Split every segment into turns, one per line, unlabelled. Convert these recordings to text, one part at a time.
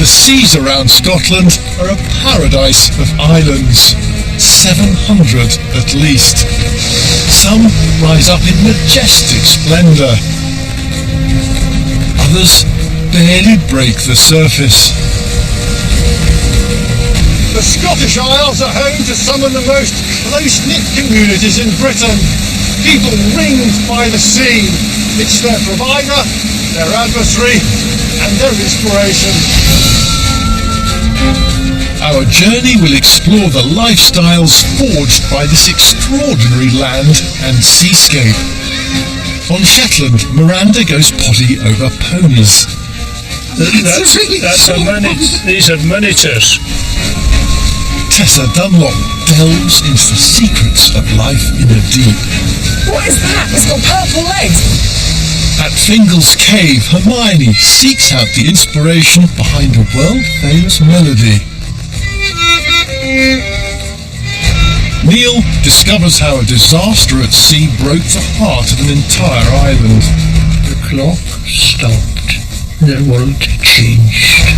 The seas around Scotland are a paradise of islands, 700 at least. Some rise up in majestic splendour. Others barely break the surface.
The Scottish Isles are home to some of the most close-knit communities in Britain. People ringed by the sea. It's their provider, their adversary, and their inspiration.
Our journey will explore the lifestyles forged by this extraordinary land and seascape. On Shetland, Miranda goes potty over ponies.
These are miniatures.
Tessa Dunlop delves into the secrets of life in the deep.
What is that? It's got purple legs.
At Fingal's Cave, Hermione seeks out the inspiration behind a world-famous melody. Neil discovers how a disaster at sea broke the heart of an entire island.
The clock stopped. The world changed.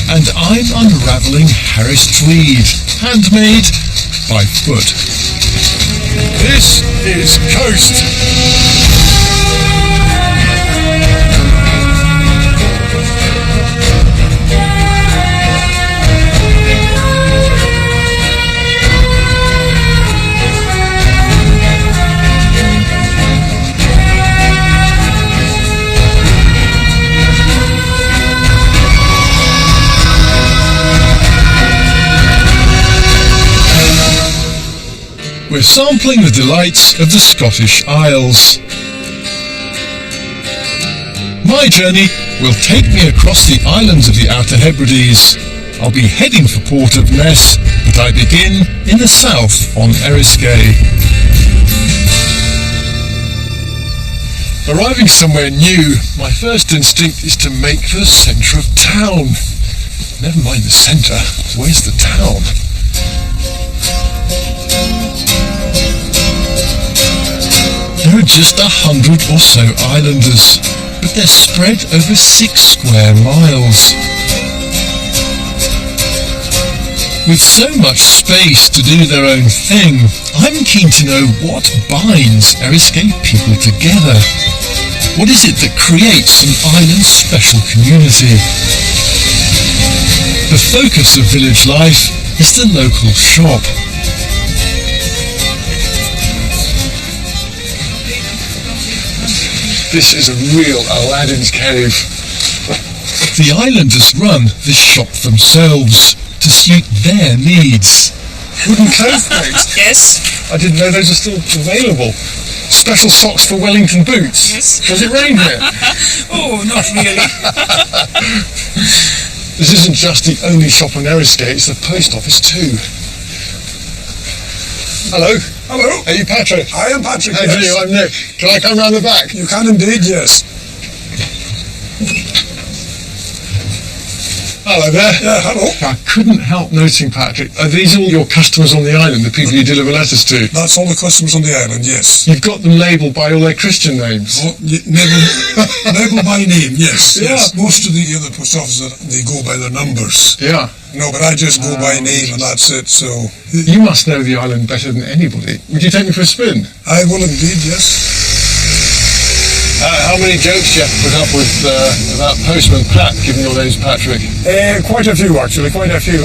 And I'm unravelling Harris Tweed, handmade by foot.
This is Coast.
We're sampling the delights of the Scottish Isles. My journey will take me across the islands of the Outer Hebrides. I'll be heading for Port of Ness, but I begin in the south on Eriskay. Arriving somewhere new, my first instinct is to make for the centre of town. Never mind the centre, where's the town? There are just 100 or so islanders, but they're spread over 6 square miles. With so much space to do their own thing, I'm keen to know what binds Eriskay people together. What is it that creates an island's special community? The focus of village life is the local shop.
This is a real Aladdin's cave.
The islanders run the shop themselves to suit their needs.
Wooden clothes pegs?
Yes.
I didn't know those are still available. Special socks for Wellington boots?
Yes.
Does it rain here?
Oh, not really.
This isn't just the only shop on Eriskay, it's the post office too. Hello.
Hello.
Are you Patrick?
I am Patrick,
How do you? I'm Nick. Can I come round the back?
You can indeed, yes.
Hello there.
Yeah, hello.
I couldn't help noting, Patrick, are these all your customers on the island, the people you deliver letters to?
That's all the customers on the island, yes.
You've got them labelled by all their Christian names.
Oh, labelled by name, yes.
Yeah.
Yes. Most of the other post offices, they go by their numbers.
Yeah.
No, but I just go by name and that's it, so...
You must know the island better than anybody. Would you take me for a spin?
I will indeed, yes.
How many jokes do you have to put up with about Postman Pat, given your name's Patrick?
Quite a few, actually, quite a few.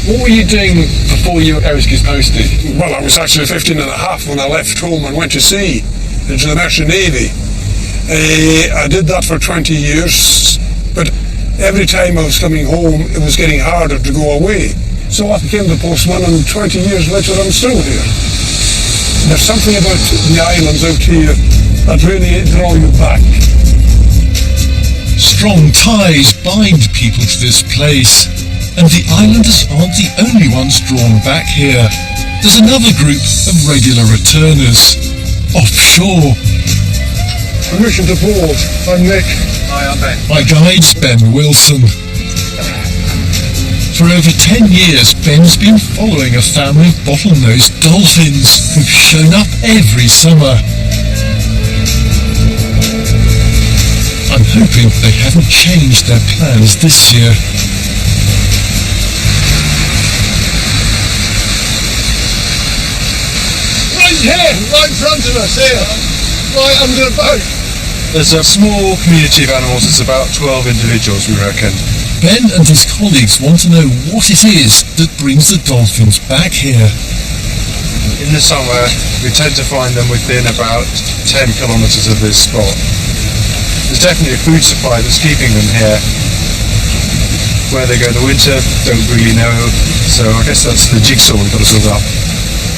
What were you doing before you were Eriskay's postie?
Well, I was actually 15 and a half when I left home and went to sea, into the Merchant Navy. I did that for 20 years, but every time I was coming home, it was getting harder to go away. So I became the postman, and 20 years later, I'm still here. There's something about the islands out here that really draw you back.
Strong ties bind people to this place, and the islanders aren't the only ones drawn back here. There's another group of regular returners, offshore.
Permission to board. I'm Nick.
Hi, I'm Ben.
My guide's Ben Wilson. For over 10 years, Ben's been following a family of bottlenose dolphins who've shown up every summer. I'm hoping they haven't changed their plans this year.
Right here, right in front of us here, right under the boat.
There's a small community of animals. It's about 12 individuals, we reckon.
Ben and his colleagues want to know what it is that brings the dolphins back here.
In the summer, we tend to find them within about 10 kilometres of this spot. There's definitely a food supply that's keeping them here. Where they go in the winter, don't really know, so I guess that's the jigsaw we've got to sort out.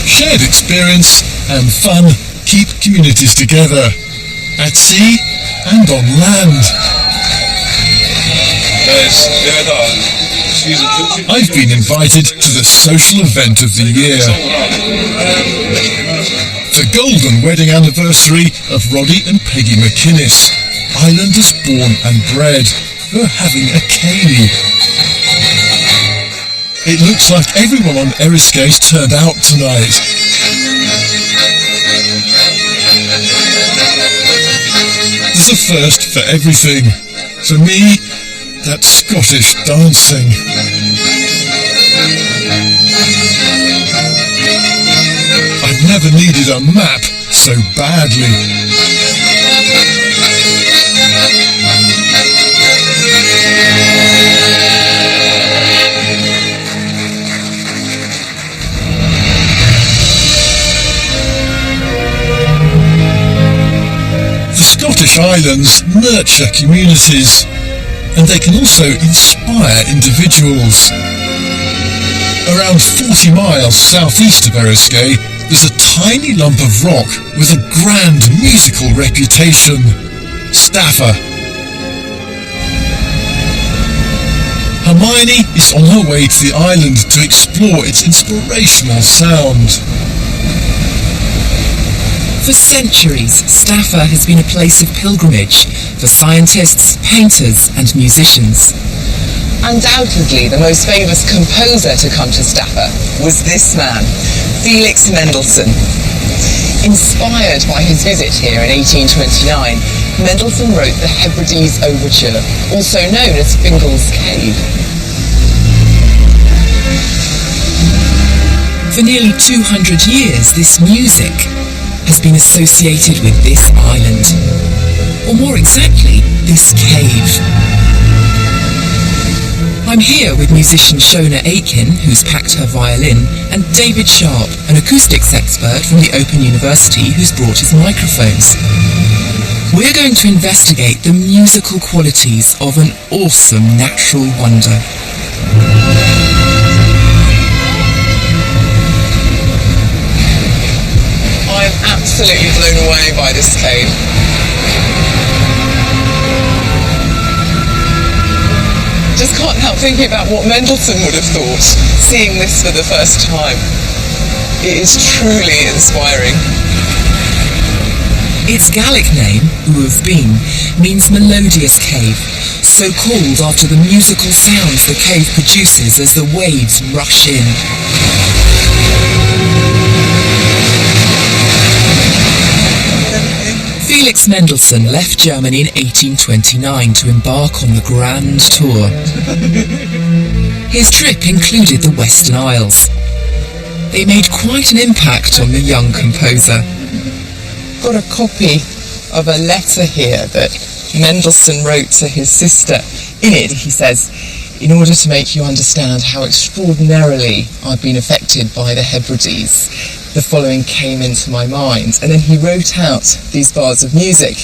Shared experience and fun keep communities together, at sea and on land. I've been invited to the social event of the year. The golden wedding anniversary of Roddy and Peggy McInnes, islanders born and bred, who are having a ceilidh. It looks like everyone on Eriskay's turned out tonight. There's a first for everything. For me, that's Scottish dancing. I've never needed a map so badly. The Scottish Islands nurture communities, and they can also inspire individuals. Around 40 miles southeast of Eriskay, there's a tiny lump of rock with a grand musical reputation, Staffa. Hermione is on her way to the island to explore its inspirational sound.
For centuries, Staffa has been a place of pilgrimage for scientists, painters and musicians.
Undoubtedly, the most famous composer to come to Staffa was this man, Felix Mendelssohn. Inspired by his visit here in 1829, Mendelssohn wrote the Hebrides Overture, also known as Fingal's Cave.
For nearly 200 years, this music has been associated with this island, or more exactly, this cave. I'm here with musician Shona Aiken, who's packed her violin, and David Sharp, an acoustics expert from the Open University, who's brought his microphones. We're going to investigate the musical qualities of an awesome natural wonder.
I'm absolutely blown away by this cave. Just can't help thinking about what Mendelssohn would have thought, seeing this for the first time. It is truly inspiring.
Its Gaelic name, Uavbeen, means melodious cave, so called after the musical sounds the cave produces as the waves rush in. Felix Mendelssohn left Germany in 1829 to embark on the Grand Tour. His trip included the Western Isles. They made quite an impact on the young composer.
Got a copy of a letter here that Mendelssohn wrote to his sister. In it, he says, "In order to make you understand how extraordinarily I've been affected by the Hebrides, the following came into my mind." And then he wrote out these bars of music.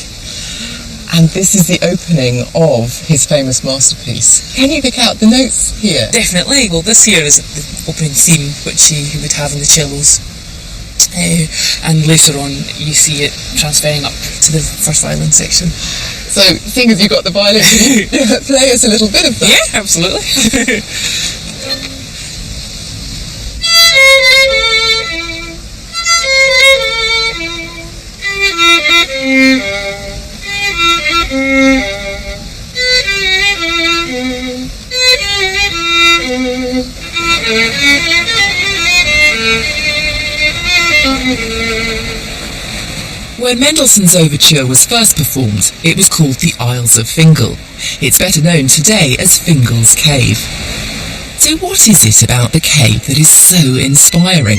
And this is the opening of his famous masterpiece. Can you pick out the notes here?
Definitely. Well, this here is the opening theme, which he would have in the cellos. And later on, you see it transferring up to the first violin section.
So, seeing as you've got the violin, can you play us a little bit of that?
Yeah, absolutely.
When Mendelssohn's overture was first performed, it was called the Isles of Fingal. It's better known today as Fingal's Cave. So what is it about the cave that is so inspiring?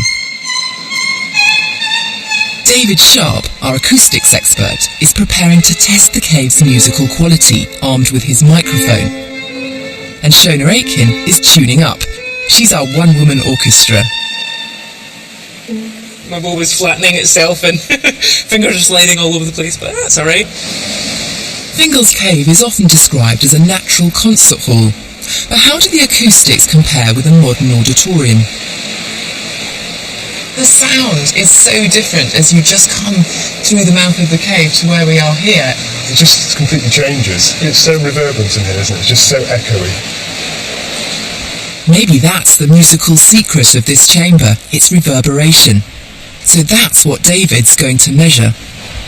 David Sharp, our acoustics expert, is preparing to test the cave's musical quality, armed with his microphone. And Shona Aitken is tuning up. She's our one-woman orchestra.
My bow was flattening itself and fingers are sliding all over the place, but that's alright.
Fingal's Cave is often described as a natural concert hall. But how do the acoustics compare with a modern auditorium?
The sound is so different as you just come through the mouth of the cave to where we are here.
It just completely changes. It's so reverberant in here, isn't it? It's just so echoey.
Maybe that's the musical secret of this chamber, its reverberation. So that's what David's going to measure.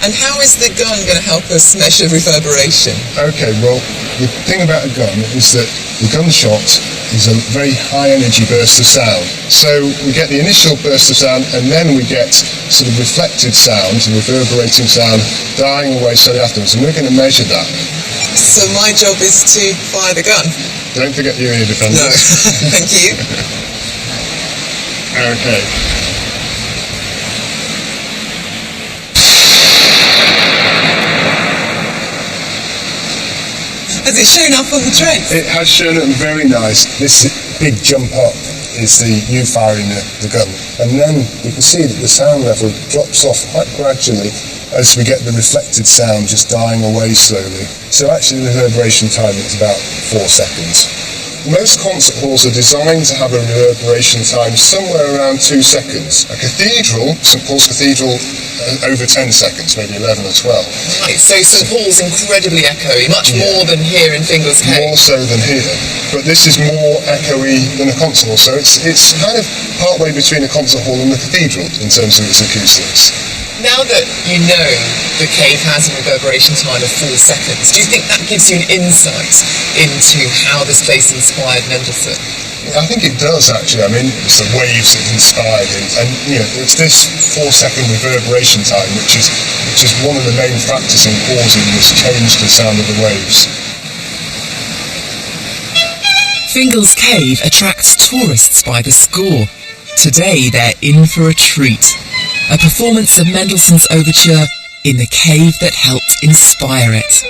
And how is the gun going to help us measure reverberation?
Okay, well, the thing about a gun is that the gunshot is a very high energy burst of sound. So we get the initial burst of sound and then we get sort of reflected sound, reverberating sound, dying away slowly afterwards, and we're going to measure that.
So my job is to fire the gun?
Don't forget your ear defenders.
No, thank you.
Okay.
Has it shown up on the trace?
It has shown up very nice. This big jump up is you firing the gun. And then you can see that the sound level drops off quite gradually as we get the reflected sound just dying away slowly. So actually the reverberation time is about 4 seconds. Most concert halls are designed to have a reverberation time somewhere around 2 seconds. A cathedral, St Paul's Cathedral, over 10 seconds, maybe 11 or 12.
Right, so St Paul's incredibly echoey, much more than here in Fingal's Cave.
More so than here, but this is more echoey than a concert hall, so it's kind of partway between a concert hall and the cathedral in terms of its acoustics.
Now that you know the cave has a reverberation time of 4 seconds, do you think that gives you an insight into how this place inspired Mendelssohn?
I think it does actually. I mean, it's the waves that inspired him, and it's this 4 second reverberation time which is one of the main factors in causing this change to the sound of the waves.
Fingal's Cave attracts tourists by the score. Today they're in for a treat. A performance of Mendelssohn's overture in the cave that helped inspire it.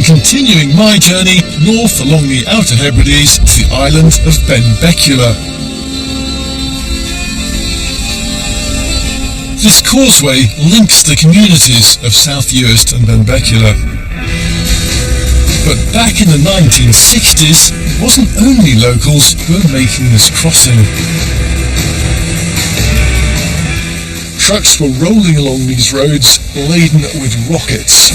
Continuing my journey north along the Outer Hebrides to the island of Benbecula. This causeway links the communities of South Uist and Benbecula. But back in the 1960s, it wasn't only locals who were making this crossing. Trucks were rolling along these roads laden with rockets.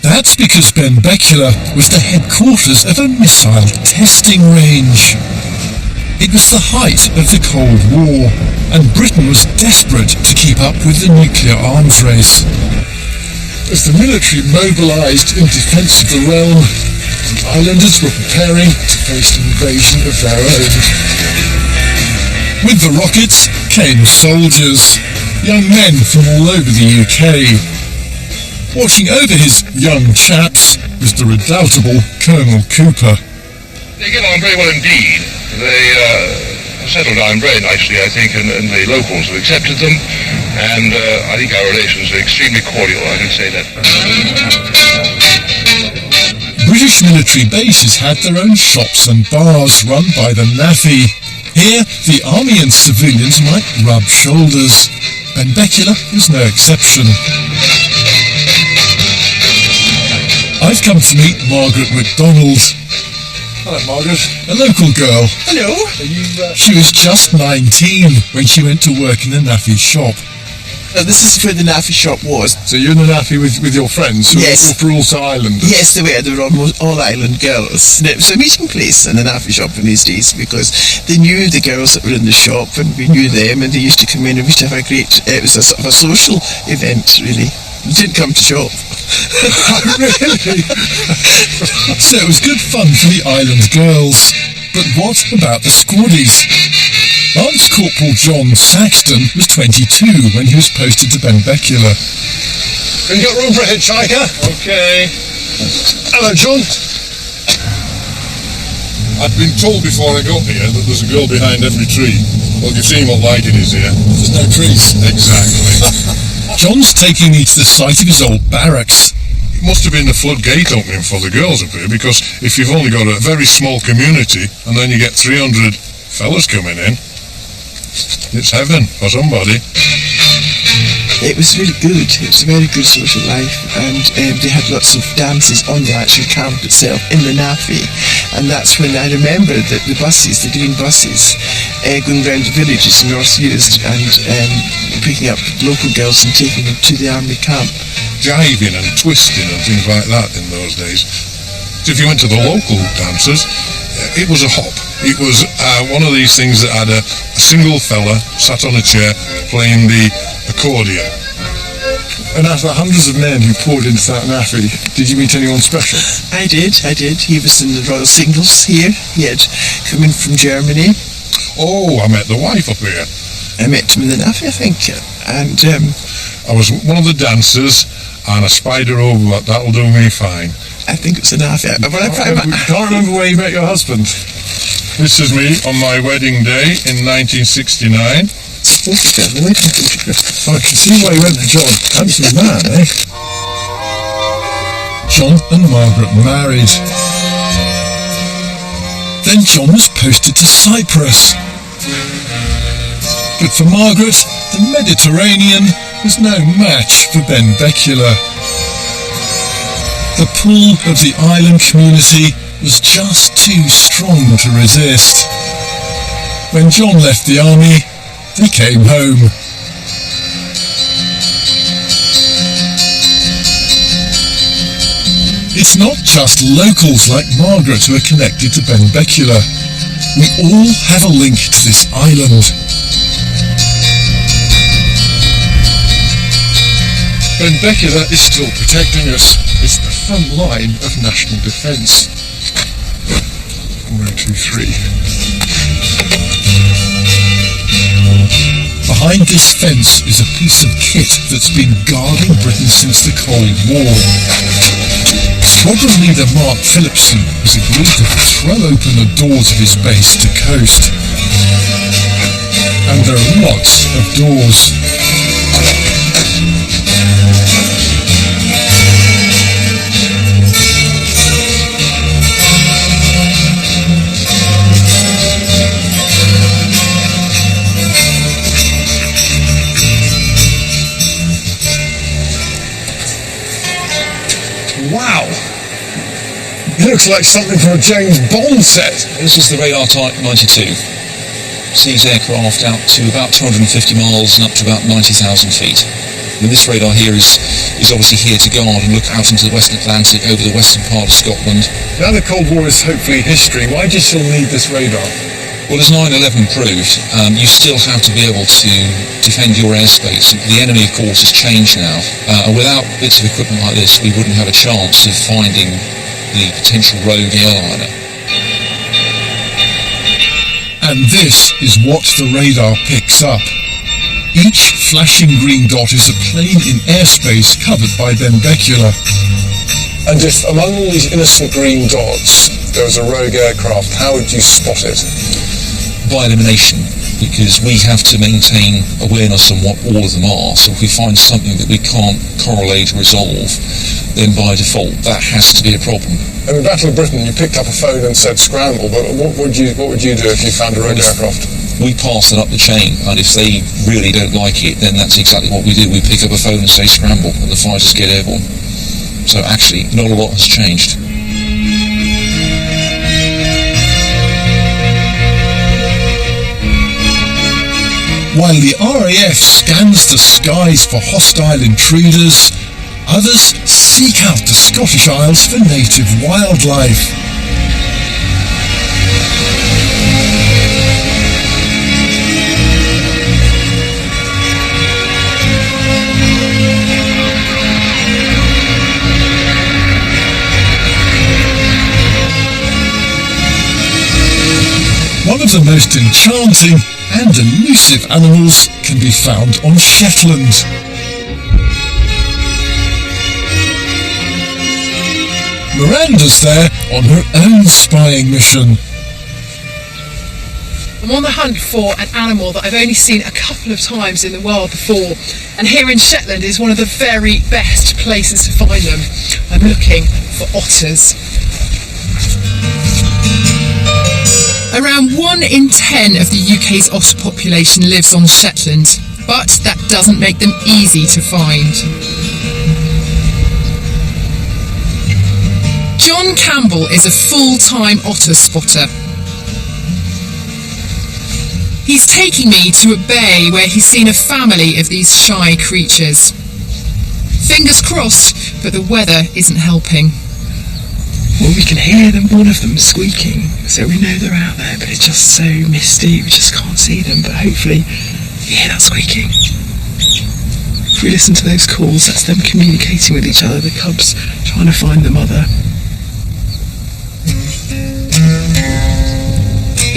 That's because Benbecula was the headquarters of a missile testing range. It was the height of the Cold War, and Britain was desperate to keep up with the nuclear arms race. As the military mobilised in defence of the realm, the islanders were preparing to face an invasion of their own. With the rockets came soldiers, young men from all over the UK. Watching over his young chaps was the redoubtable Colonel Cooper.
They get on very well indeed. They settled down very nicely, I think, and the locals have accepted them, and I think our relations are extremely cordial, I can say that.
Most military bases had their own shops and bars run by the navvy. Here, the army and civilians might rub shoulders. Benbecula was no exception. I've come to meet Margaret MacDonald.
Hello, Margaret.
A local girl.
Hello.
She was just 19 when she went to work in the navvy shop.
This is where the NAFI shop was.
So you're in the NAFI with your friends who
Yes.
were also islanders?
Yes, they were almost all island girls. And it was a meeting place in the NAFI shop in these days because they knew the girls that were in the shop and we knew them, and they used to come in and we used to have a great, it was a sort of a social event, really. You didn't come to shop.
Really?
So it was good fun for the island girls. But what about the squaddies? Lance Corporal John Saxton was 22 when he was posted to Benbecula.
Have you got room for a hitchhiker?
Okay.
Hello, John.
I'd been told before I got here that there's a girl behind every tree. Well, you've seen what light it is here.
There's no trees.
Exactly.
John's taking me to the site of his old barracks.
It must have been the floodgate opening for the girls up here, because if you've only got a very small community and then you get 300 fellas coming in, it's heaven for somebody.
It was really good. It was a very good social life, and they had lots of dances on the actual camp itself in the NAFI, and that's when I remember that the buses, the green buses, going round the villages in North Uist and picking up local girls and taking them to the army camp.
Jiving and twisting and things like that in those days. So if you went to the local dances, it was a hop. It was one of these things that had a single fella sat on a chair playing the accordion.
And out of the hundreds of men who poured into that NAFI, did you meet anyone special?
I did. He was in the Royal Singles here. He had come in from Germany.
Oh, I met the wife up here.
I met him in the NAFI, I think. And
I was one of the dancers and a spider over, but that'll do me fine.
I think it was the NAFI.
Can't remember where you met your husband.
This is me on my wedding day in 1969.
Photograph, the wedding photograph.
I can see why you went to John. Handsome man, eh?
John and Margaret married. Then John was posted to Cyprus. But for Margaret, the Mediterranean was no match for Benbecula. The pull of the island community was just too strong to resist. When John left the army, they came home. It's not just locals like Margaret who are connected to Benbecula. We all have a link to this island.
Benbecula is still protecting us. It's the front line of national defence. 1, 2, 3.
Behind this fence is a piece of kit that's been guarding Britain since the Cold War. Squadron leader Mark Phillipson has agreed to throw open the doors of his base to coast. And there are lots of doors.
Wow! It looks like something from a James Bond set.
This is the radar type 92. Sees aircraft out to about 250 miles and up to about 90,000 feet. And this radar here is obviously here to guard and look out into the Western Atlantic over the western part of Scotland.
Now the Cold War is hopefully history, why do you still need this radar?
Well, as 9/11 proved, you still have to be able to defend your airspace. The enemy, of course, has changed now. And without bits of equipment like this, we wouldn't have a chance of finding the potential rogue airliner.
And this is what the radar picks up. Each flashing green dot is a plane in airspace covered by Benbecula.
And if among all these innocent green dots there was a rogue aircraft, how would you spot it?
By elimination, because we have to maintain awareness on what all of them are. So if we find something that we can't correlate or resolve, then by default that has to be a problem.
In the Battle of Britain, you picked up a phone and said scramble, but what would you do if you found a rogue aircraft?
We pass it up the chain, and if they really don't like it, then that's exactly what we do. We pick up a phone and say scramble, and the fighters get airborne. So actually, not a lot has changed.
While the RAF scans the skies for hostile intruders, others seek out the Scottish Isles for native wildlife. One of the most enchanting and elusive animals can be found on Shetland. Miranda's there on her own spying mission.
I'm on the hunt for an animal that I've only seen a couple of times in the wild before, and here in Shetland is one of the very best places to find them. I'm looking for otters. Around 1 in 10 of the UK's otter population lives on Shetland, but that doesn't make them easy to find. John Campbell is a full-time otter spotter. He's taking me to a bay where he's seen a family of these shy creatures. Fingers crossed, but the weather isn't helping.
Well, we can hear one of them squeaking, so we know they're out there, but it's just so misty, we just can't see them, but hopefully you hear that squeaking. If we listen to those calls, that's them communicating with each other, the cubs trying to find the mother.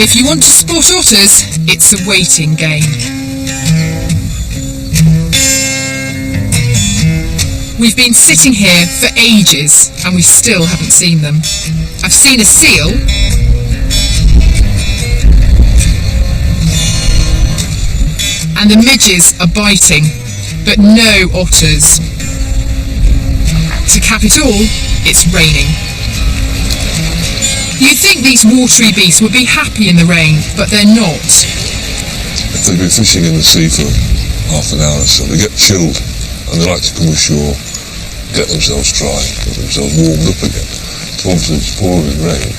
If you want to spot otters, it's a waiting game. We've been sitting here for ages and we still haven't seen them. I've seen a seal, and the midges are biting, but no otters. To cap it all, it's raining. You'd think these watery beasts would be happy in the rain, but they're not.
If they've been fishing in the sea for half an hour or so, they get chilled and they like to come ashore, get themselves dry, get themselves warmed up again. So obviously it's pouring rain,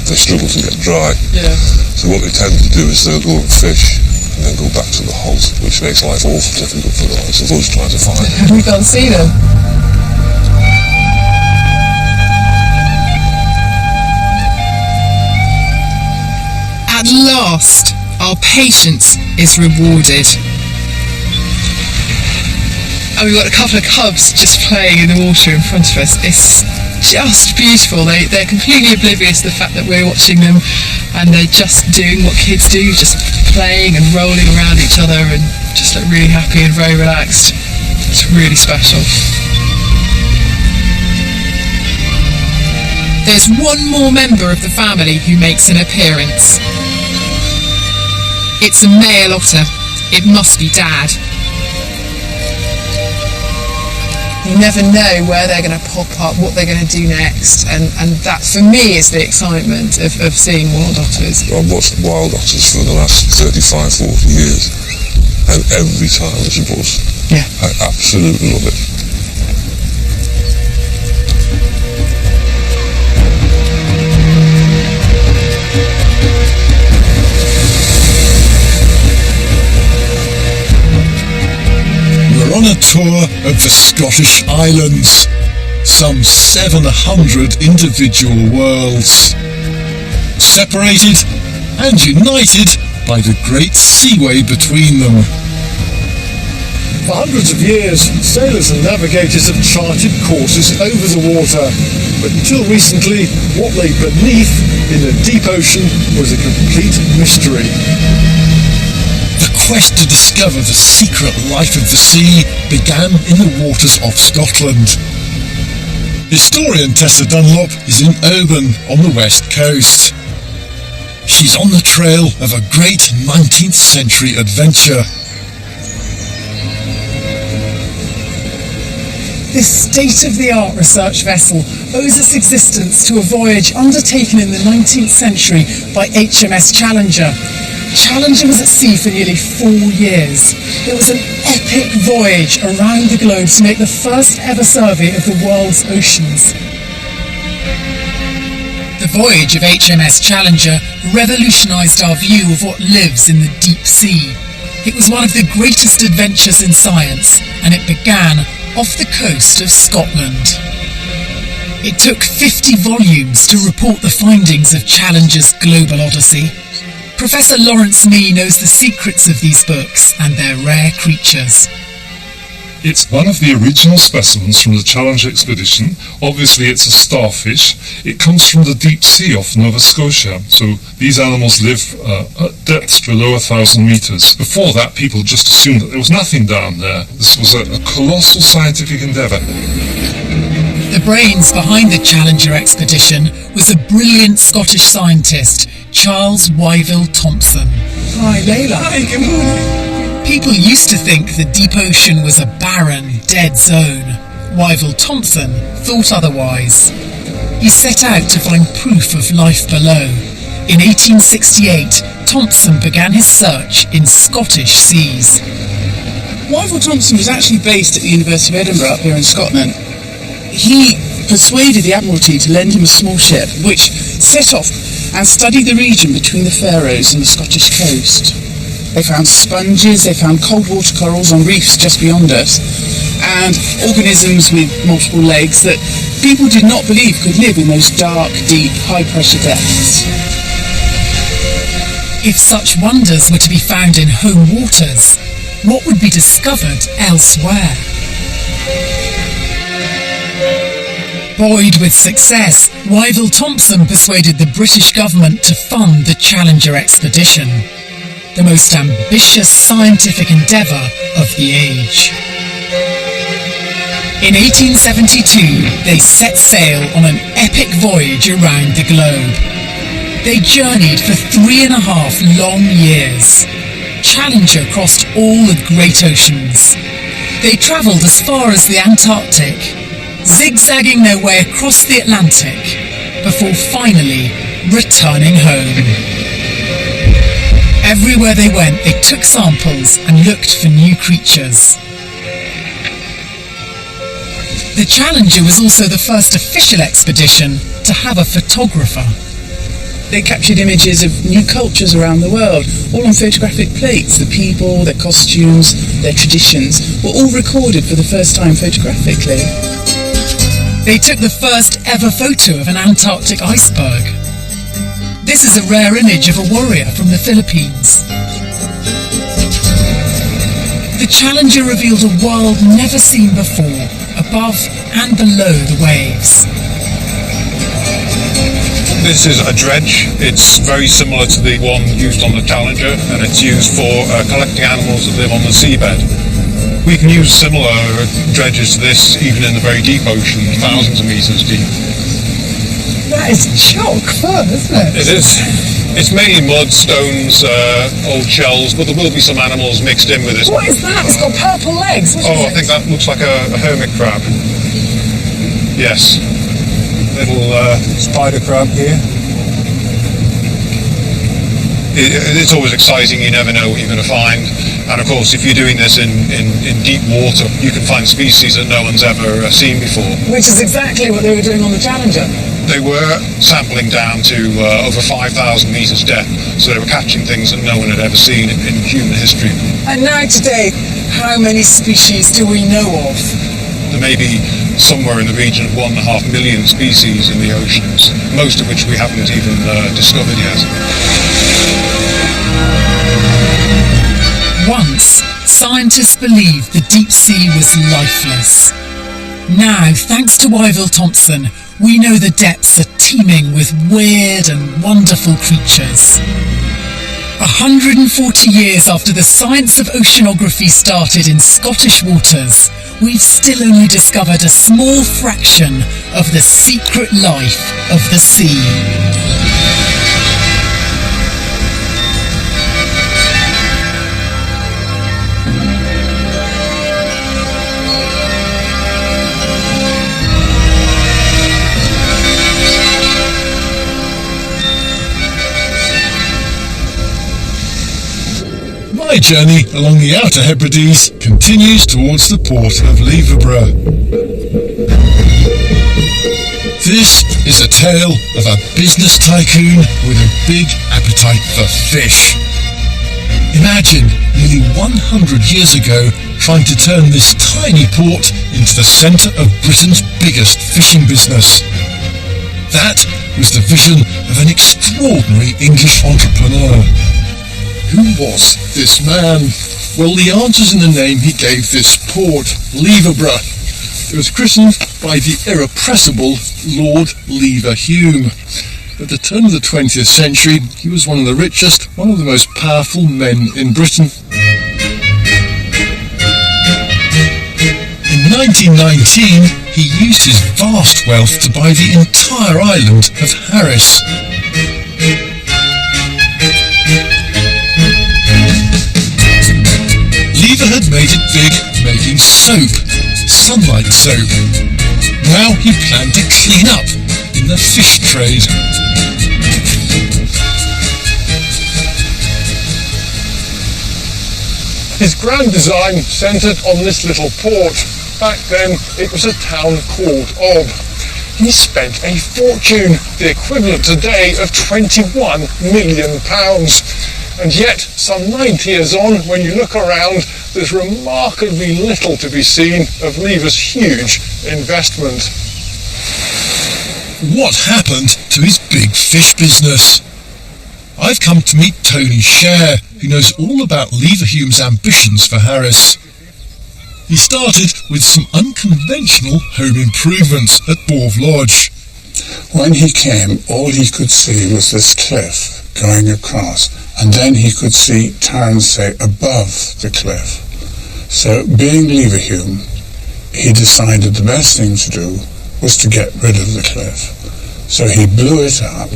they struggle to get dry.
Yeah.
So what they tend to do is they'll go and fish and then go back to the holt, which makes life awful difficult for the likes of us trying to find them.
We can't see them. At last, our patience is rewarded. And we've got a couple of cubs just playing in the water in front of us. It's just beautiful. They're completely oblivious to the fact that we're watching them, and they're just doing what kids do, just playing and rolling around each other and just look really happy and very relaxed. It's really special. There's one more member of the family who makes an appearance. It's a male otter. It must be Dad. You never know where they're going to pop up, what they're going to do next, and that for me is the excitement of seeing wild otters.
I've watched wild otters for the last 35, 40 years, and every time it's a buzz.
Yeah.
I absolutely love it.
We're on a tour of the Scottish Islands, some 700 individual worlds, separated and united by the great seaway between them.
For hundreds of years, sailors and navigators have charted courses over the water, but until recently, what lay beneath in the deep ocean was a complete mystery.
The quest to discover the secret life of the sea began in the waters of Scotland. Historian Tessa Dunlop is in Oban on the west coast. She's on the trail of a great 19th century adventure.
This state-of-the-art research vessel owes its existence to a voyage undertaken in the 19th century by HMS Challenger. Challenger was at sea for nearly 4 years. It was an epic voyage around the globe to make the first ever survey of the world's oceans.
The voyage of HMS Challenger revolutionised our view of what lives in the deep sea. It was one of the greatest adventures in science, and it began off the coast of Scotland. It took 50 volumes to report the findings of Challenger's global odyssey. Professor Lawrence Mee knows the secrets of these books and their rare creatures.
It's one of the original specimens from the Challenger expedition. Obviously it's a starfish. It comes from the deep sea off Nova Scotia, so these animals live at depths below 1,000 metres. Before that, people just assumed that there was nothing down there. This was a colossal scientific endeavour.
The brains behind the Challenger expedition was a brilliant Scottish scientist, Charles Wyville Thomson.
Hi, Layla. Hi, good morning.
People used to think the deep ocean was a barren, dead zone. Wyville Thomson thought otherwise. He set out to find proof of life below. In 1868, Thomson began his search in Scottish seas.
Wyville Thomson was actually based at the University of Edinburgh up here in Scotland. He persuaded the Admiralty to lend him a small ship, which set off and studied the region between the Faroes and the Scottish coast. They found sponges, they found cold water corals on reefs just beyond us, and organisms with multiple legs that people did not believe could live in those dark, deep, high-pressure depths.
If such wonders were to be found in home waters, what would be discovered elsewhere? Buoyed with success, Wyville Thomson persuaded the British government to fund the Challenger expedition, the most ambitious scientific endeavour of the age. In 1872, they set sail on an epic voyage around the globe. They journeyed for 3.5 long years. Challenger crossed all the great oceans. They travelled as far as the Antarctic, zigzagging their way across the Atlantic, before finally returning home. Everywhere they went, they took samples and looked for new creatures. The Challenger was also the first official expedition to have a photographer.
They captured images of new cultures around the world, all on photographic plates. The people, their costumes, their traditions were all recorded for the first time photographically.
They took the first ever photo of an Antarctic iceberg. This is a rare image of a warrior from the Philippines. The Challenger revealed a world never seen before, above and below the waves.
This is a dredge. It's very similar to the one used on the Challenger, and it's used for collecting animals that live on the seabed. We can use similar dredges to this even in the very deep ocean, thousands of meters deep.
That is chock full, isn't it?
It is. It's mainly mud, stones, old shells, but there will be some animals mixed in with it.
What is that? It's got purple legs.
I think that looks like a hermit crab. Yes. Little spider crab here. It's always exciting, you never know what you're going to find. And of course, if you're doing this in deep water, you can find species that no one's ever seen before.
Which is exactly what they were doing on the Challenger.
They were sampling down to over 5,000 metres depth, so they were catching things that no one had ever seen in human history.
And now today, how many species do we know of?
There may be somewhere in the region of 1.5 million species in the oceans, most of which we haven't even discovered yet.
Once, scientists believed the deep sea was lifeless. Now, thanks to Wyville Thomson, we know the depths are teeming with weird and wonderful creatures. 140 years after the science of oceanography started in Scottish waters, we've still only discovered a small fraction of the secret life of the sea.
journey along the Outer Hebrides continues towards the port of Leverburgh. This is a tale of a business tycoon with a big appetite for fish. Imagine nearly 100 years ago trying to turn this tiny port into the centre of Britain's biggest fishing business. That was the vision of an extraordinary English entrepreneur. Who was this man? Well, the answer's in the name he gave this port, Leverburgh. It was christened by the irrepressible Lord Leverhulme. At the turn of the 20th century, he was one of the richest, one of the most powerful men in Britain. In 1919, he used his vast wealth to buy the entire island of Harris. Lever had made it big making soap, sunlight soap. Now he planned to clean up in the fish trade.
His grand design centred on this little port. Back then it was a town called Ob. He spent a fortune, the equivalent today of £21 million. And yet, some 90 years on, when you look around, there's remarkably little to be seen of Lever's huge investment.
What happened to his big fish business? I've come to meet Tony Share, who knows all about Leverhulme's ambitions for Harris. He started with some unconventional home improvements at Borv Lodge.
When he came, all he could see was this cliff going across, and then he could see Tarnsay above the cliff. So, being Leverhulme, he decided the best thing to do was to get rid of the cliff. So he blew it up.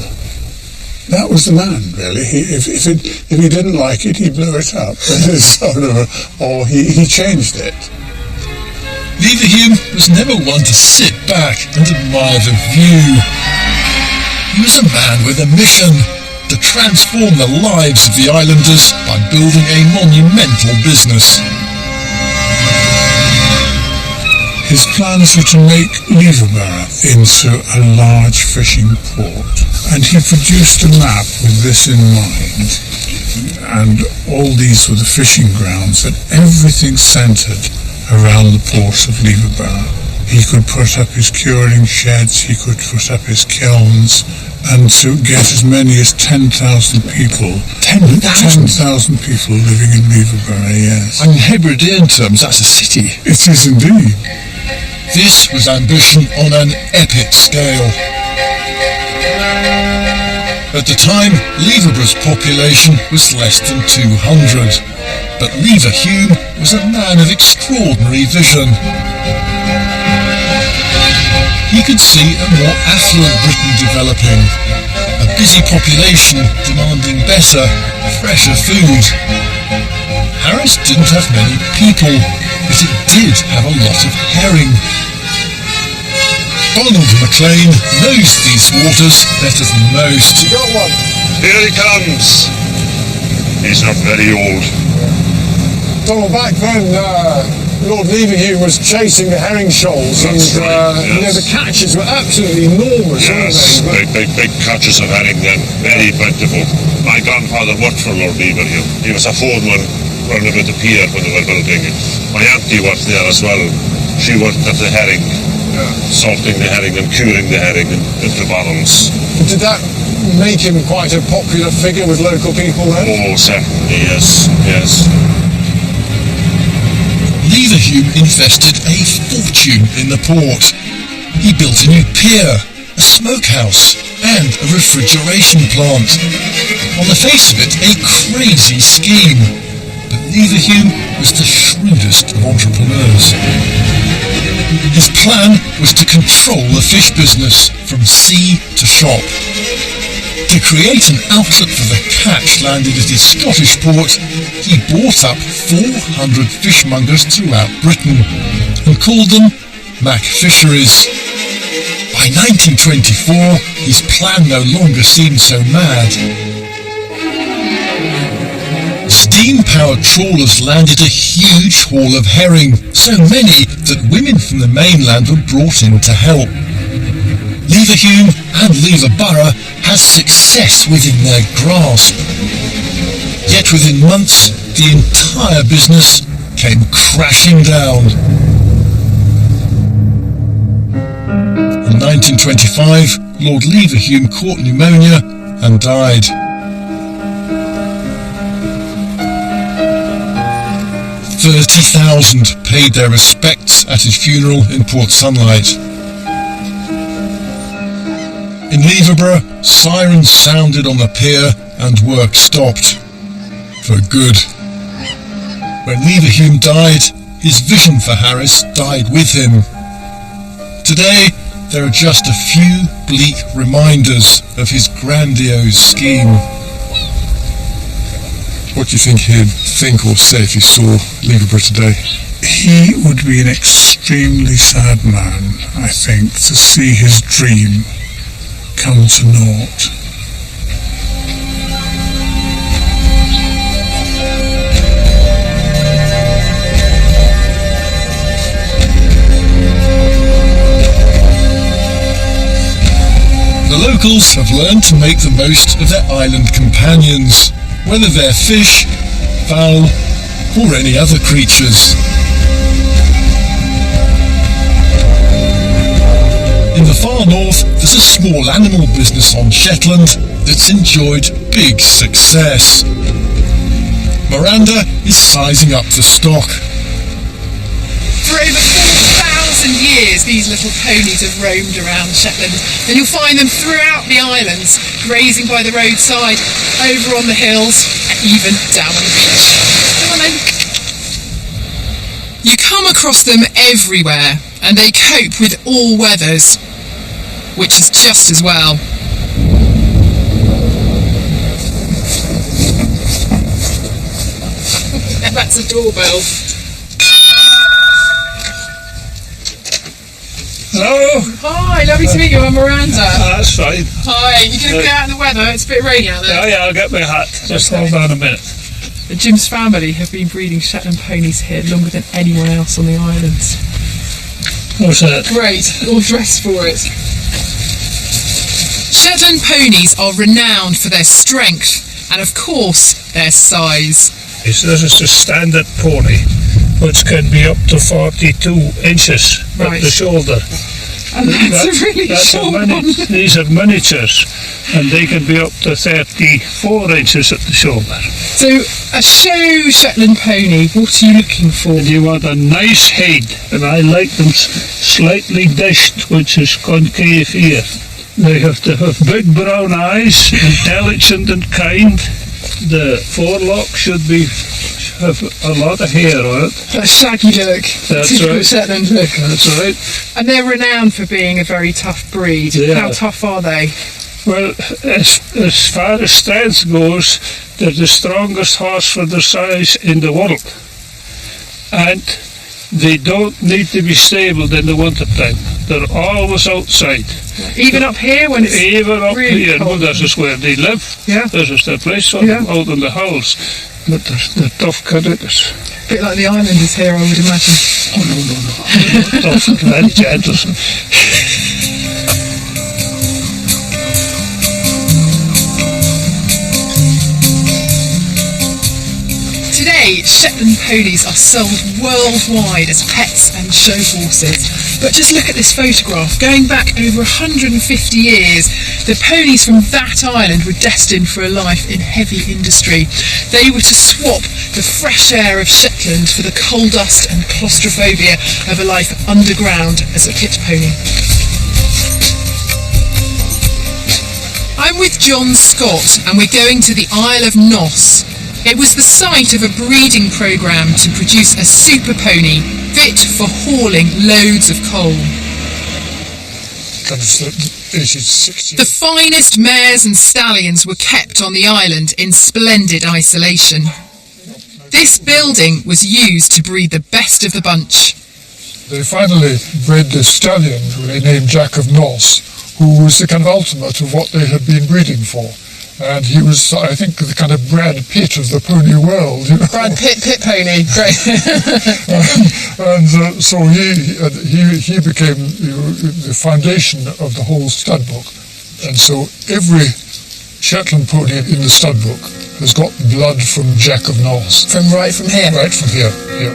That was the man, really. If he didn't like it, he blew it up. Or he changed it.
Leverhulme was never one to sit back and admire the view. He was a man with a mission to transform the lives of the islanders by building a monumental business.
His plans were to make Leverburgh into a large fishing port, and he produced a map with this in mind. And all these were the fishing grounds, and everything centred around the port of Leverburgh. He could put up his curing sheds, he could put up his kilns, and to get as many as 10,000 people.
10,000
people living in Leverburgh, yes.
In Hebridean terms, that's a city.
It is indeed.
This was ambition on an epic scale. At the time, Leverburgh's population was less than 200. But Leverhulme was a man of extraordinary vision. He could see a more affluent Britain developing, a busy population demanding better, fresher food. Harris didn't have many people, but it did have a lot of herring. Donald MacLean knows these waters better than most.
You got one?
Here he comes. He's not very old.
Donald, back then, Lord Leverhulme was chasing the herring shoals,
That's
and
right, yes.
you know, the catches were absolutely enormous,
Yes,
weren't they?
big catches of herring then, very plentiful. My grandfather worked for Lord Leverhulme. He was a foreman running about the pier when they were building it. My auntie worked there as well. She worked at the herring, salting the herring and curing the herring into barrels.
Did that make him quite a popular figure with local people then?
Oh, certainly, yes.
Leverhulme invested a fortune in the port. He built a new pier, a smokehouse, and a refrigeration plant. On the face of it, a crazy scheme. But Leverhulme was the shrewdest of entrepreneurs. His plan was to control the fish business from sea to shop. To create an outlet for the catch landed at his Scottish port, he bought up 400 fishmongers throughout Britain and called them Mac Fisheries. By 1924, his plan no longer seemed so mad. steam-powered trawlers landed a huge haul of herring, so many that women from the mainland were brought in to help. Leverhulme and Leverborough has success within their grasp. Yet within months, the entire business came crashing down. In 1925, Lord Leverhulme caught pneumonia and died. 30,000 paid their respects at his funeral in Port Sunlight. In Leverborough, sirens sounded on the pier and work stopped. For good. When Leverhulme died, his vision for Harris died with him. Today, there are just a few bleak reminders of his grandiose scheme.
What do you think he'd think or say if he saw Leverborough today?
He would be an extremely sad man, I think, to see his dream come to naught.
The locals have learned to make the most of their island companions, whether they're fish, fowl, or any other creatures. In the far north, there's a small animal business on Shetland that's enjoyed big success. Miranda is sizing up for stock.
For over 4,000 years, these little ponies have roamed around Shetland, and you'll find them throughout the islands, grazing by the roadside, over on the hills, and even down on the beach. Come on then. You come across them everywhere, and they cope with all weathers, which is just as well. That's a doorbell.
Hello?
Hi, lovely to meet you. I'm Miranda.
That's fine.
Hi, you going to get out in the weather? It's a bit rainy out there.
Yeah, I'll get my hat. Just hold on a minute.
Jim's family have been breeding Shetland ponies here longer than anyone else on the islands.
What's that?
Great, all dressed for it. Shetland ponies are renowned for their strength and, of course, their size.
This is a standard pony, which can be up to 42 inches at the shoulder.
And that's a really short one.
These are miniatures, and they can be up to 34 inches at the shoulder.
So, a show Shetland pony, what are you looking for?
And you want a nice head, and I like them slightly dished, which is concave here. They have to have big brown eyes, intelligent and kind. The forelock should have a lot of hair on it.
That shaggy look.
That's
typical
right.
Shetland look.
That's right.
And they're renowned for being a very tough breed.
Yeah.
How tough are they?
Well, as far as strength goes, they're the strongest horse for their size in the world. And they don't need to be stabled in the winter time. They're always outside.
Even up here when it's
even up
really
here.
cold.
Well, this is where they live.
Yeah.
This is their place for them, out in the hills. But they're tough characters.
A bit like the islanders here, I would imagine.
Oh, no. Tough, very gentle.
Today, Shetland ponies are sold worldwide as pets and show horses. But just look at this photograph. Going back over 150 years, the ponies from that island were destined for a life in heavy industry. They were to swap the fresh air of Shetland for the coal dust and claustrophobia of a life underground as a pit pony. I'm with John Scott, and we're going to the Isle of Noss. It was the site of a breeding programme to produce a super pony fit for hauling loads of coal. The finest mares and stallions were kept on the island in splendid isolation. This building was used to breed the best of the bunch.
They finally bred the stallion, who they named Jack of Noss, who was the kind of ultimate of what they had been breeding for.
And he was, I think, the kind of Brad Pitt of the pony world. You know?
Brad Pitt pony, great.
So he became the foundation of the whole stud book. And so every Shetland pony in the stud book has got blood from Jack of North.
From here?
Right from here, yeah.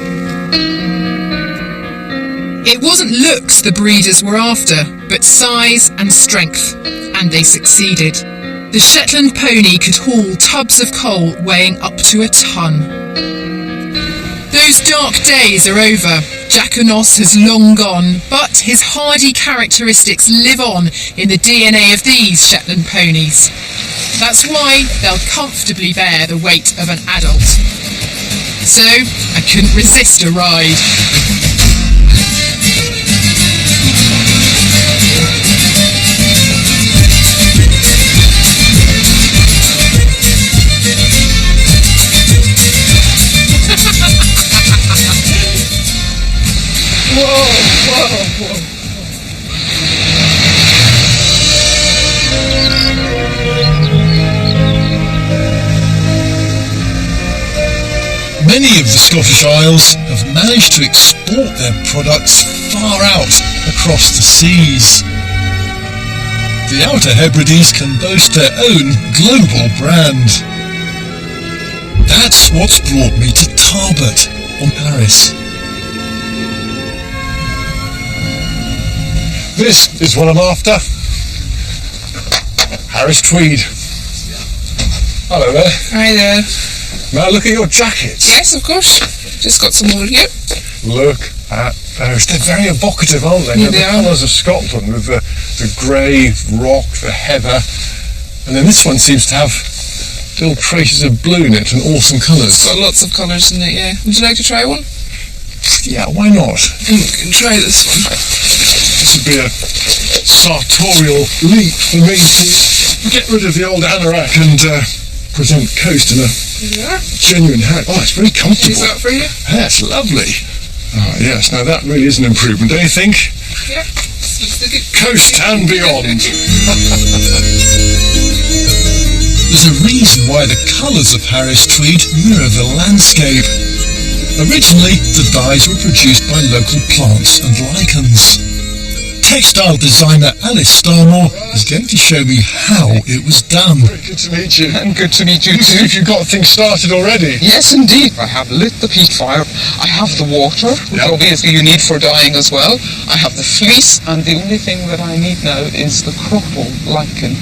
It wasn't looks the breeders were after, but size and strength, and they succeeded. The Shetland pony could haul tubs of coal weighing up to a ton. Those dark days are over. Jackanos has long gone, but his hardy characteristics live on in the DNA of these Shetland ponies. That's why they'll comfortably bear the weight of an adult. So, I couldn't resist a ride.
Whoa.
Many of the Scottish Isles have managed to export their products far out across the seas. The Outer Hebrides can boast their own global brand. That's what's brought me to Tarbert on Paris.
This is what I'm after. Harris Tweed. Hello there.
Hi there.
May I look at your jackets?
Yes, of course. Just got some more here.
Look at those. They're very evocative, aren't they?
Yeah,
They're the colours of Scotland with the grey rock, the heather. And then this one seems to have little traces of blue in it and awesome colours.
It's got lots of colours in it, yeah. Would you like to try one?
Yeah, why not?
You can try this one.
This would be a sartorial leap for me to get rid of the old anorak and present Coast in a genuine hat. Oh, it's very comfortable.
Is that for you?
That's lovely. Oh, yes, now that really is an improvement, don't you think?
Yeah.
Coast and beyond.
There's a reason why the colours of Harris Tweed mirror the landscape. Originally, the dyes were produced by local plants and lichens. Textile designer Alice Starmore is going to show me how it was done.
Very good to meet you.
And good to meet you
Looks
too.
as if you've got things started already.
Yes, indeed. I have lit the peat fire. I have the water, which obviously you need for dyeing as well. I have the fleece, and the only thing that I need now is the crockel lichen,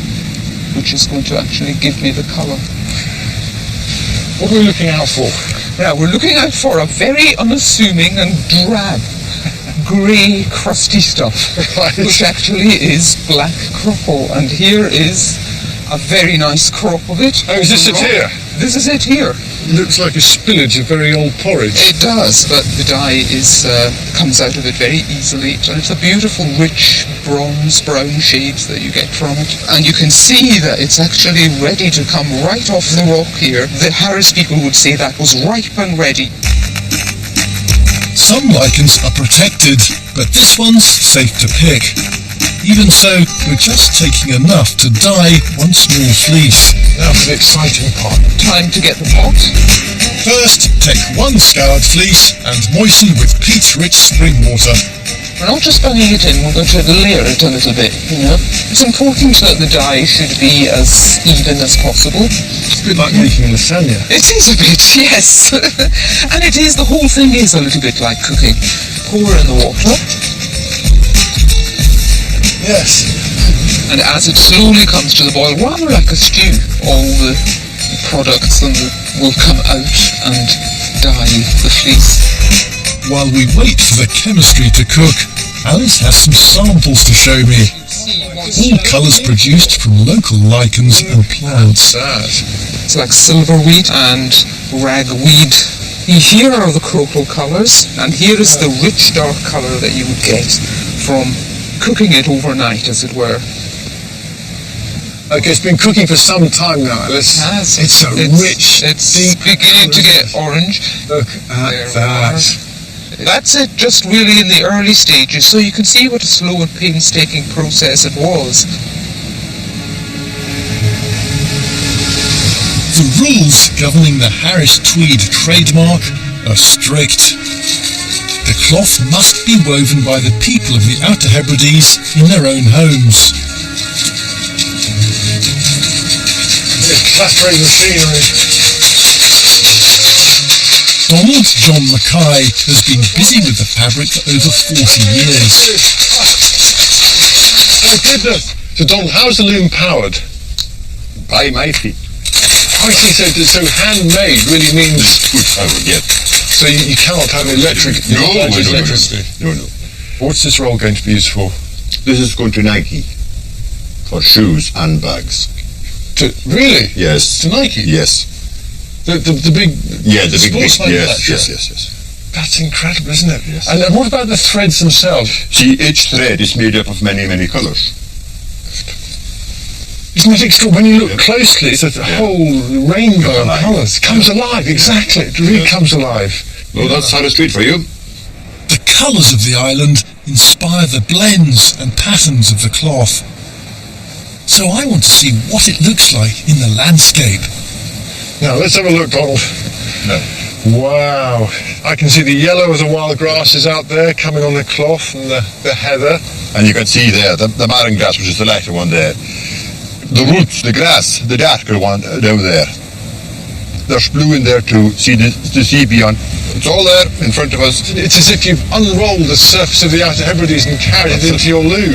which is going to actually give me the colour.
What are we looking out for?
Now, we're looking out for a very unassuming and drab grey crusty stuff, which actually is black crockel, and here is a very nice crop of it.
Oh, is this it here?
This is it here.
It looks like a spillage of very old porridge.
It does, but the dye is comes out of it very easily, and it's a beautiful rich bronze brown shades that you get from it, and you can see that it's actually ready to come right off the rock here. The Harris people would say that was ripe and ready.
Some lichens are protected, but this one's safe to pick. Even so, we're just taking enough to dye one small fleece.
Now for the exciting part.
Time to get the pot.
First, take one scoured fleece and moisten with peat-rich spring water.
We're not just banging it in, we're going to layer it a little bit, you know. It's important that the dye should be as even as possible.
It's a bit like making lasagna.
It is a bit, yes. And it is, the whole thing is a little bit like cooking. Pour in the water.
Yes.
And as it slowly comes to the boil, rather like a stew, all the products will come out and dye the fleece.
While we wait for the chemistry to cook, Alice has some samples to show me. All colours produced from local lichens and plants.
It's like silverweed and ragweed. Here are the crockel colours, and here is the rich dark colour that you would get from cooking it overnight, as it were.
Okay, it's been cooking for some time now, Alice. It's rich,
it's
deep
beginning to get orange.
Look at that.
That's it, just really in the early stages, so you can see what a slow and painstaking process it was.
The rules governing the Harris Tweed trademark are strict. The cloth must be woven by the people of the Outer Hebrides in their own homes.
Clattering machinery.
Donald John Mackay has been busy with the fabric for over 40 years.
Oh goodness! So Donald, how's the loom powered?
By my feet.
I see, so handmade really means...
Good power, yes.
So you cannot have electric...
No.
What's this roll going to be used for?
This is going to Nike. For shoes and bags.
Really?
Yes.
To Nike?
Yes.
The big...
Yeah, the big...
Yes. That's incredible, isn't it?
Yes.
And what about the threads themselves?
See, each thread is made up of many, many colours.
Isn't it extraordinary? When you look closely, it's a whole rainbow of colours. It comes alive, exactly. It really comes alive.
Well, that's Harris Tweed for you.
The colours of the island inspire the blends and patterns of the cloth. So I want to see what it looks like in the landscape.
Now, let's have a look, Donald.
No.
Wow. I can see the yellow of the wild grasses out there coming on the cloth and the heather.
And you can see there, the marron grass, which is the lighter one there. The roots, the grass, the darker one down there. There's blue in there too. See the sea beyond. It's all there in front of us.
It's as if you've unrolled the surface of the Outer Hebrides and carried it into your loom.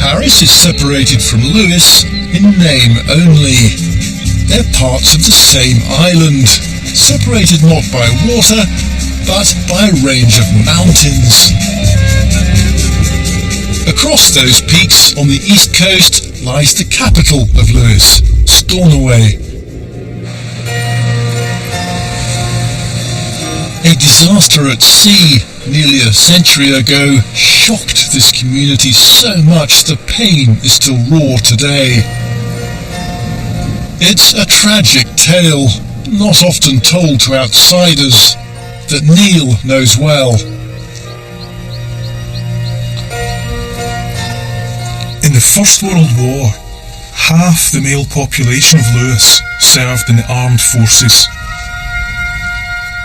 Harris is separated from Lewis in name only. They're parts of the same island, separated not by water, but by a range of mountains. Across those peaks on the east coast lies the capital of Lewis, Stornoway. A disaster at sea nearly a century ago shocked this community so much the pain is still raw today. It's a tragic tale, not often told to outsiders, that Neil knows well.
In the First World War, half the male population of Lewis served in the armed forces.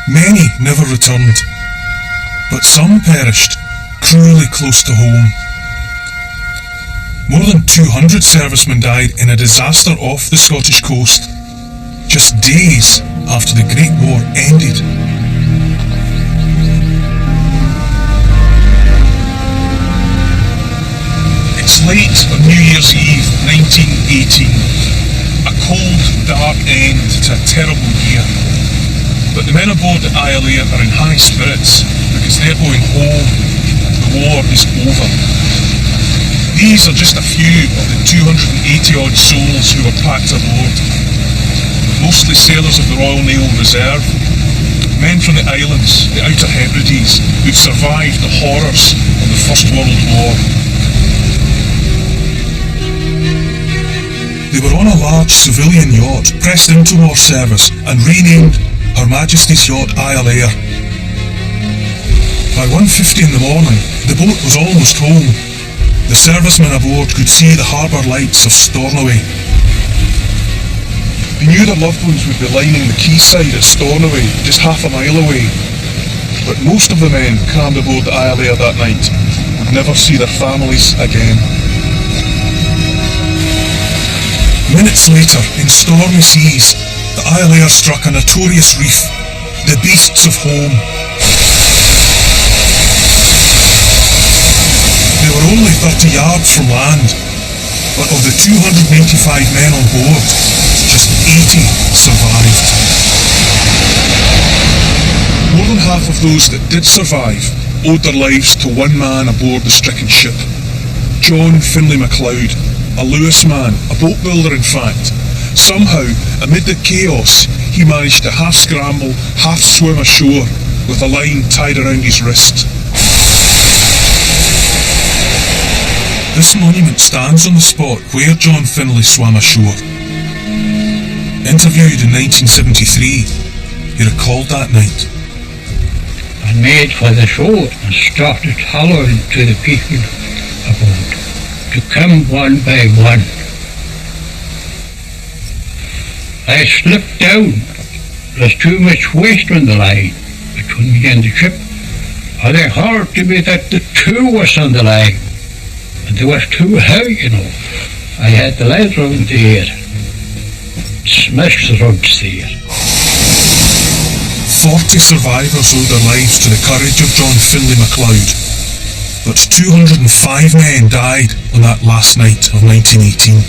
Many never returned, but some perished cruelly close to home. More than 200 servicemen died in a disaster off the Scottish coast, just days after the Great War ended. It's late on New Year's Eve 1918, a cold, dark end to a terrible year. But the men aboard the Islair are in high spirits because they're going home. The war is over. These are just a few of the 280-odd souls who were packed aboard. Mostly sailors of the Royal Naval Reserve, men from the islands, the Outer Hebrides, who'd survived the horrors of the First World War. They were on a large civilian yacht pressed into war service and renamed Her Majesty's Yacht Islair. By 1:50 in the morning, the boat was almost home. The servicemen aboard could see the harbour lights of Stornoway. They knew their loved ones would be lining the quayside at Stornoway, just half a mile away. But most of the men crammed aboard the Islair that night would never see their families again. Minutes later, in stormy seas, the Islair struck a notorious reef, the beasts of home. They were only 30 yards from land, but of the 295 men on board, just 80 survived. More than half of those that did survive owed their lives to one man aboard the stricken ship, John Finlay MacLeod, a Lewis man, a boat builder in fact. Somehow, amid the chaos, he managed to half scramble, half swim ashore with a line tied around his wrist. This monument stands on the spot where John Finlay swam ashore. Interviewed in 1973, he recalled that night.
I made for the shore and started hollering to the people aboard to come one by one. I slipped down. There's too much waste on the line between me and the ship. And they heard to me that the two was on the line. And they was too high, you know. I had the lead round there. Smashed the rods there.
40 survivors owed their lives to the courage of John Finlay MacLeod. But 205 men died on that last night of 1918.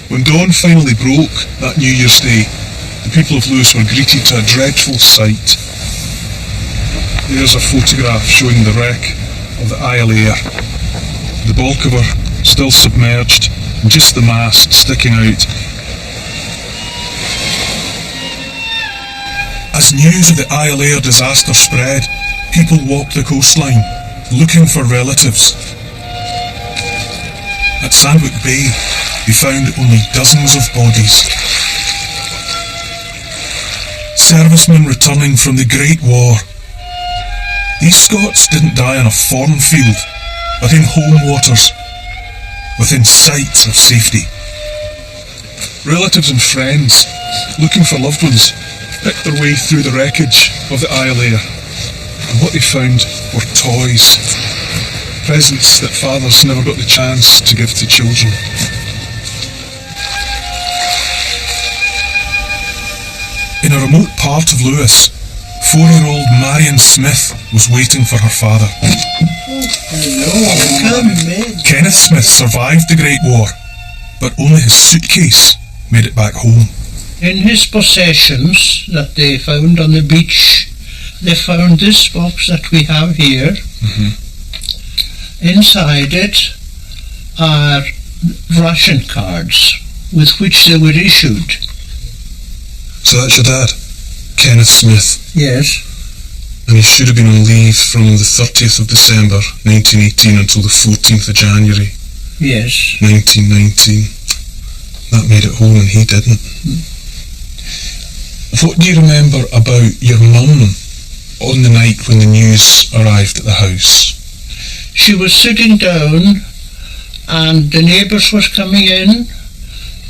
When dawn finally broke that New Year's Day, the people of Lewis were greeted to a dreadful sight. There's a photograph showing the wreck of the Isle Air. The bulk of her still submerged, and just the mast sticking out. As news of the Isle Air disaster spread, people walked the coastline, looking for relatives. At Sandwich Bay, they found only dozens of bodies. Servicemen returning from the Great War. These Scots didn't die on a foreign field, but in home waters, within sight of safety. Relatives and friends, looking for loved ones, picked their way through the wreckage of the Isle Air, and what they found were toys, presents that fathers never got the chance to give to children. In a remote part of Lewis, 4-year-old Marion Smith was waiting for her father. Kenneth Smith survived the Great War, but only his suitcase made it back home.
In his possessions that they found on the beach, they found this box that we have here. Inside it are ration cards with which they were issued.
So that's your dad, Kenneth Smith?
Yes.
And he should have been on leave from the 30th of December 1918 until the 14th of January
Yes.
1919. That made it home and he didn't. What do you remember about your mum on the night when the news arrived at the house?
She was sitting down and the neighbours was coming in,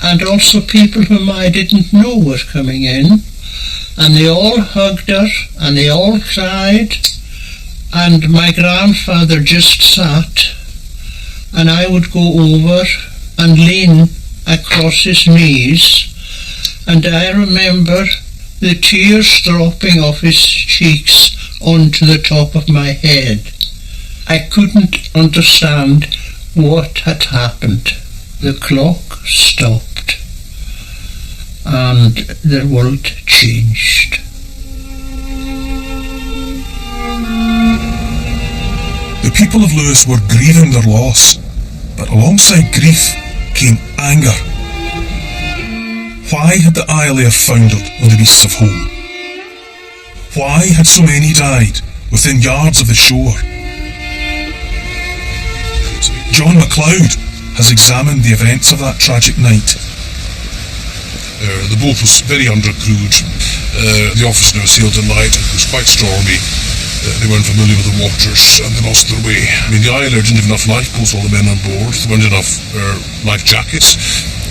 and also people whom I didn't know were coming in, and they all hugged her and they all cried, and my grandfather just sat, and I would go over and lean across his knees, and I remember the tears dropping off his cheeks onto the top of my head. I couldn't understand what had happened. The clock stopped and the world changed.
The people of Lewis were grieving their loss, but alongside grief came anger. Why had the Isle Air foundered on the beasts of home? Why had so many died within yards of the shore? John MacLeod has examined the events of that tragic night.
The boat was very undercrewed. The officer never sailed at night. It was quite stormy. They weren't familiar with the waters and they lost their way. I mean, the Isle Air didn't have enough lifeboats, all the men on board. There weren't enough life jackets.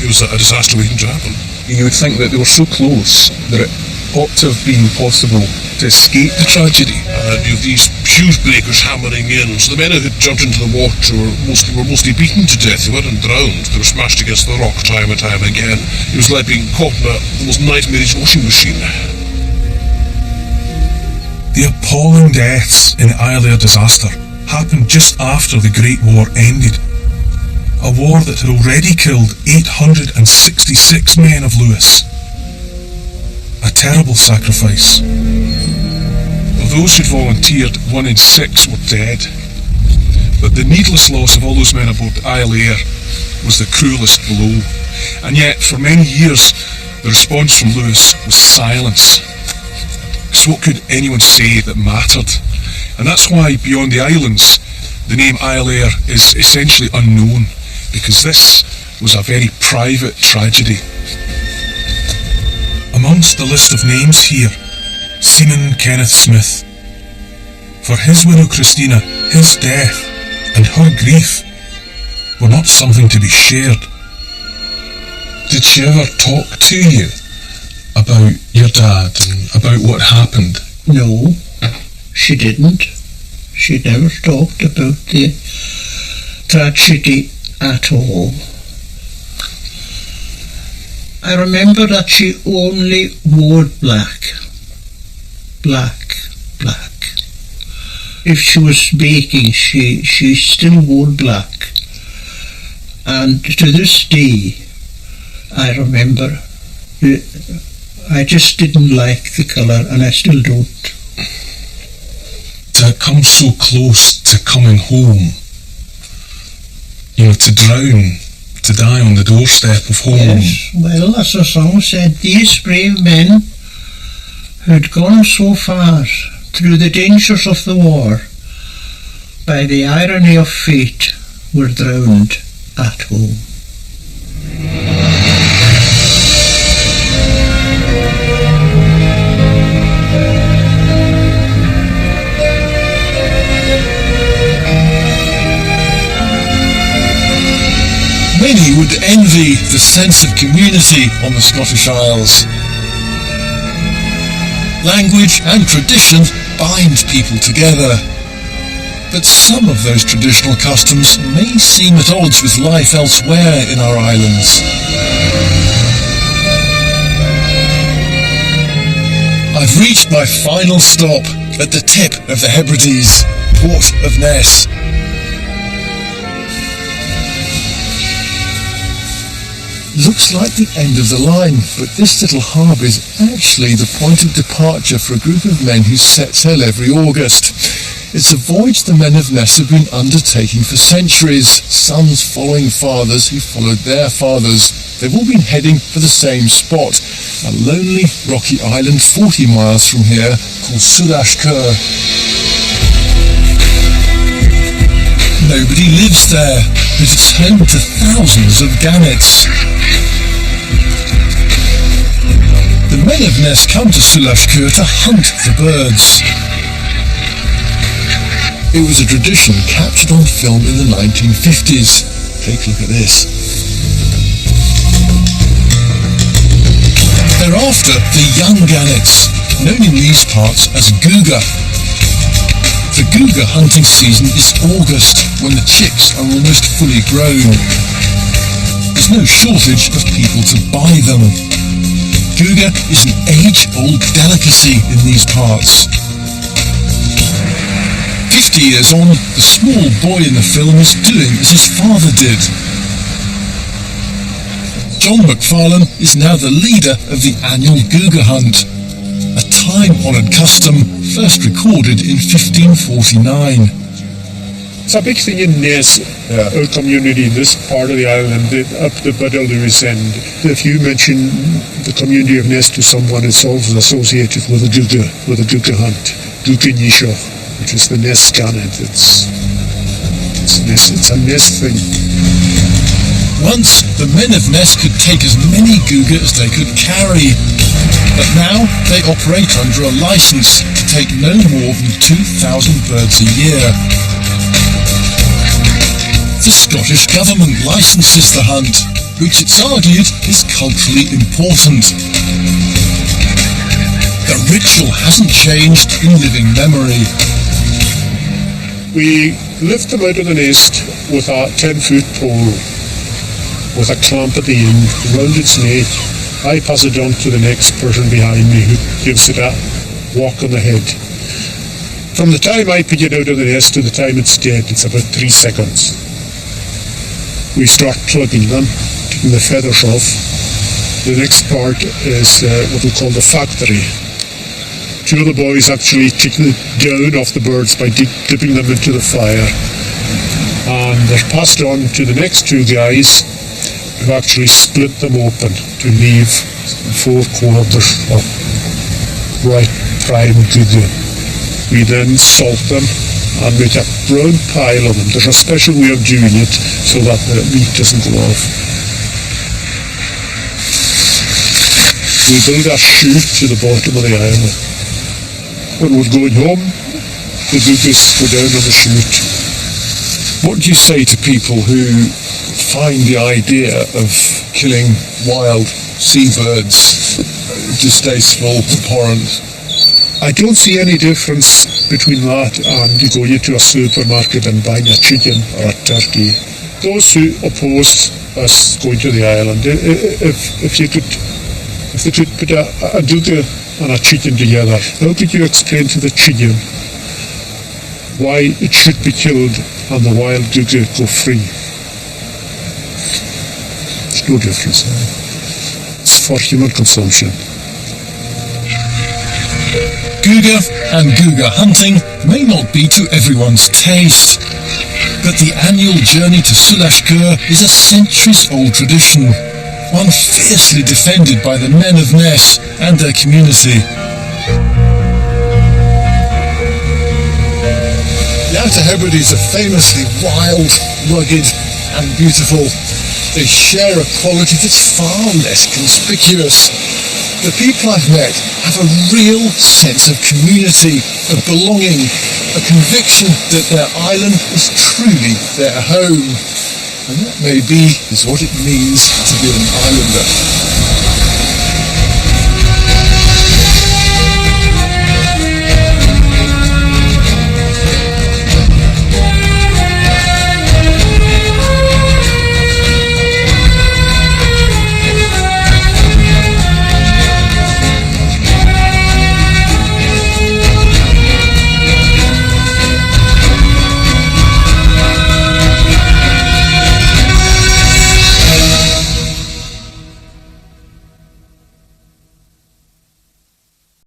It was a disaster waiting to happen.
You would think that they were so close that it ought to have been possible to escape the tragedy.
You have these huge breakers hammering in, so the men who had jumped into the water were mostly beaten to death. They weren't drowned. They were smashed against the rock time and time again. It was like being caught in the most nightmarish washing machine.
The appalling deaths in the Isle Air disaster happened just after the Great War ended. A war that had already killed 866 men of Lewis. A terrible sacrifice. Of those who'd volunteered, 1 in 6 were dead. But the needless loss of all those men aboard the Isle Air was the cruelest blow. And yet, for many years, the response from Lewis was silence. Because what could anyone say that mattered? And that's why, beyond the islands, the name Isle Air is essentially unknown, because this was a very private tragedy. A Amongst the list of names here, Seaman Kenneth Smith. For his widow Christina, his death and her grief were not something to be shared.
Did she ever talk to you about your dad and about what happened?
No, she didn't. She never talked about the tragedy at all. I remember that she only wore black. Black, black. If she was baking, she still wore black. And to this day, I remember, I just didn't like the colour, and I still don't.
To come so close to coming home, you know, to drown, to die on the doorstep of home.
Yes, well, as the song said, these brave men who'd gone so far through the dangers of the war, by the irony of fate, were drowned at home.
Many would envy the sense of community on the Scottish Isles. Language and tradition bind people together, but some of those traditional customs may seem at odds with life elsewhere in our islands. I've reached my final stop at the tip of the Hebrides, Port of Ness. Looks like the end of the line, but this little harbour is actually the point of departure for a group of men who set sail every August. It's a voyage the men of Ness have been undertaking for centuries, sons following fathers who followed their fathers. They've all been heading for the same spot, a lonely rocky island 40 miles from here called Sudashkur. Nobody lives there, but it's home to thousands of gannets. The men of Ness come to Sudashkur to hunt for birds. It was a tradition captured on film in the 1950s. Take a look at this. They're after the young gannets, known in these parts as guga. The guga hunting season is August, when the chicks are almost fully grown. There's no shortage of people to buy them. Guga is an age-old delicacy in these parts. 50 years on, the small boy in the film is doing as his father did. John McFarlane is now the leader of the annual Guga hunt, a time-honoured custom first recorded in 1549.
It's a big thing in Ness, our community in this part of the island, up the Badalurus end. If you mention the community of Ness to someone, it's always associated with a Guga hunt, Guga Nisho, which is the Ness gannet. It's a Ness thing.
Once, the men of Ness could take as many guga as they could carry, but now they operate under a licence to take no more than 2,000 birds a year. The Scottish Government licenses the hunt, which it's argued is culturally important. The ritual hasn't changed in living memory.
We lift them out of the nest with a 10-foot pole, with a clamp at the end, round its neck. I pass it on to the next person behind me, who gives it a walk on the head. From the time I pick it out of the nest to the time it's dead, it's about 3 seconds. We start plugging them, taking the feathers off. The next part is what we call the factory. 2 of the boys actually take the down off the birds by dipping them into the fire. And they're passed on to the next 2 guys, who actually split them open to leave 4 quarters of right prime guga. We then salt them and make a brown pile of them. There's a special way of doing it so that the meat doesn't go off. we built a chute to the bottom of the island. When we're going home, the Dugas go down on the chute.
What do you say to people who find the idea of killing wild seabirds distasteful, abhorrent?
I don't see any difference between that and going into a supermarket and buying a chicken or a turkey. Those who opposed us going to the island, if they could put a duga and a chicken together, how could you explain to the chicken why it should be killed and the wild duga go free? There's no difference. It's for human consumption.
Guga and Guga hunting may not be to everyone's taste, but the annual journey to Sulashgur is a centuries-old tradition, one fiercely defended by the men of Ness and their community.
The Outer Hebrides are famously wild, rugged and beautiful. They share a quality that's far less conspicuous. The people I've met have a real sense of community, of belonging, a conviction that their island is truly their home. And that maybe is what it means to be an islander.